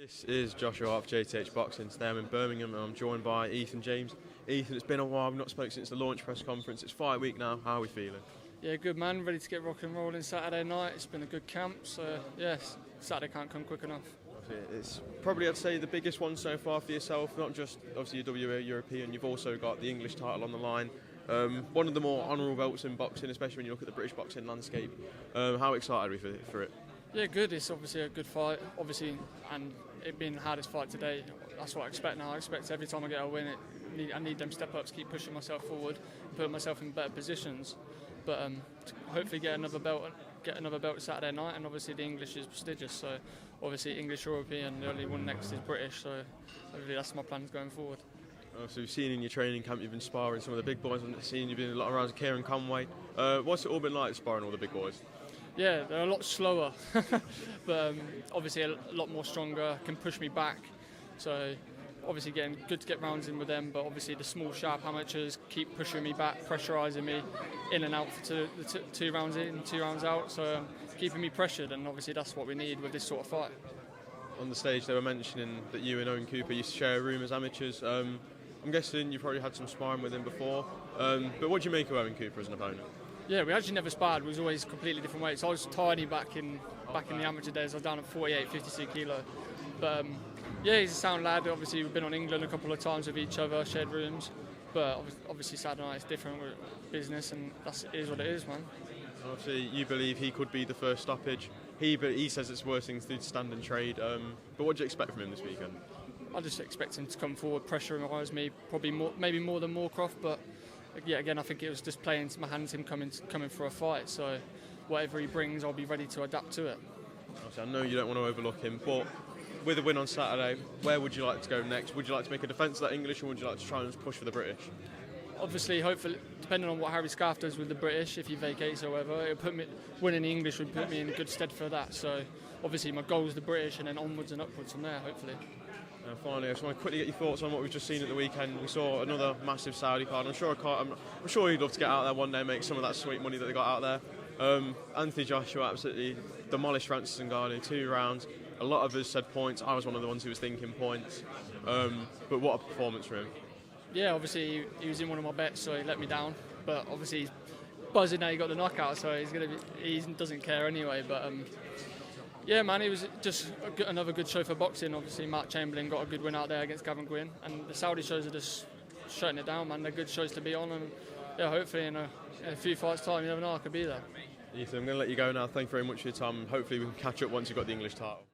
This is Joshua Hart for JTH Boxing. Today I'm in Birmingham and I'm joined by Eithan James. Ethan, it's been a while, I've not spoken since the launch press conference. It's fight week now, how are we feeling? Yeah, good man, ready to get rock and rolling Saturday night. It's been a good camp, so yes, Saturday can't come quick enough. It's probably, I'd say, the biggest one so far for yourself, not just obviously your WBO European, you've also got the English title on the line. One of the more honourable belts in boxing, especially when you look at the British boxing landscape. How excited are we for it? Yeah, good. It's obviously a good fight, obviously, and it being the hardest fight today, that's what I expect now. I expect every time I get a win, I need them step-ups, keep pushing myself forward, put myself in better positions. But hopefully get another belt Saturday night, and obviously the English is prestigious, so obviously English European, the only one next is British, so hopefully that's my plans going forward. So we've seen in your training camp you've been sparring some of the big boys. I've seen you've been in a lot of rounds with Kieran Conway. What's it all been like sparring all the big boys? Yeah, they're a lot slower, but obviously a lot more stronger, can push me back. So obviously good to get rounds in with them, but obviously the small, sharp amateurs keep pushing me back, pressurising me in and out for the 2 rounds in, 2 rounds out. So keeping me pressured, and obviously that's what we need with this sort of fight. On the stage they were mentioning that you and Owen Cooper used to share a room as amateurs. I'm guessing you probably had some sparring with him before, but what do you make of Owen Cooper as an opponent? Yeah, we actually never sparred. We was always completely different weights. I was tiny back in the amateur days. I was down at 48, 52 kilo. But yeah, he's a sound lad. Obviously, we've been on England a couple of times with each other, shared rooms. But obviously, Saturday night is different with business, and it is what it is, man. Obviously, you believe he could be the first stoppage. He says it's worse things to do to stand and trade. But what do you expect from him this weekend? I just expect him to come forward, pressurise me, probably maybe more than Moorcroft, but. Yeah, again, I think it was just playing into my hands, him coming for a fight. So whatever he brings, I'll be ready to adapt to it. Obviously, I know you don't want to overlook him, but with a win on Saturday, where would you like to go next? Would you like to make a defence of that English, or would you like to try and push for the British? Obviously, hopefully, depending on what Harry Scarf does with the British, if he vacates or whatever, winning the English would put me in good stead for that. So obviously, my goal is the British, and then onwards and upwards from there, hopefully. And finally, I just want to quickly get your thoughts on what we've just seen at the weekend. We saw another massive Saudi card. I'm sure he'd love to get out there one day and make some of that sweet money that they got out there. Anthony Joshua absolutely demolished Francis Ngannou, 2 rounds. A lot of us said points. I was one of the ones who was thinking points. But what a performance for him. Yeah, obviously he was in one of my bets, so he let me down. But obviously he's buzzing now he got the knockout, so he doesn't care anyway. But yeah, man, it was just another good show for boxing. Obviously, Mark Chamberlain got a good win out there against Gavin Gwynn, and the Saudi shows are just shutting it down, man. They're good shows to be on, and yeah, hopefully in a few fights' time, you never know, I could be there. Ethan, I'm going to let you go now. Thank you very much for your time. Hopefully we can catch up once you've got the English title.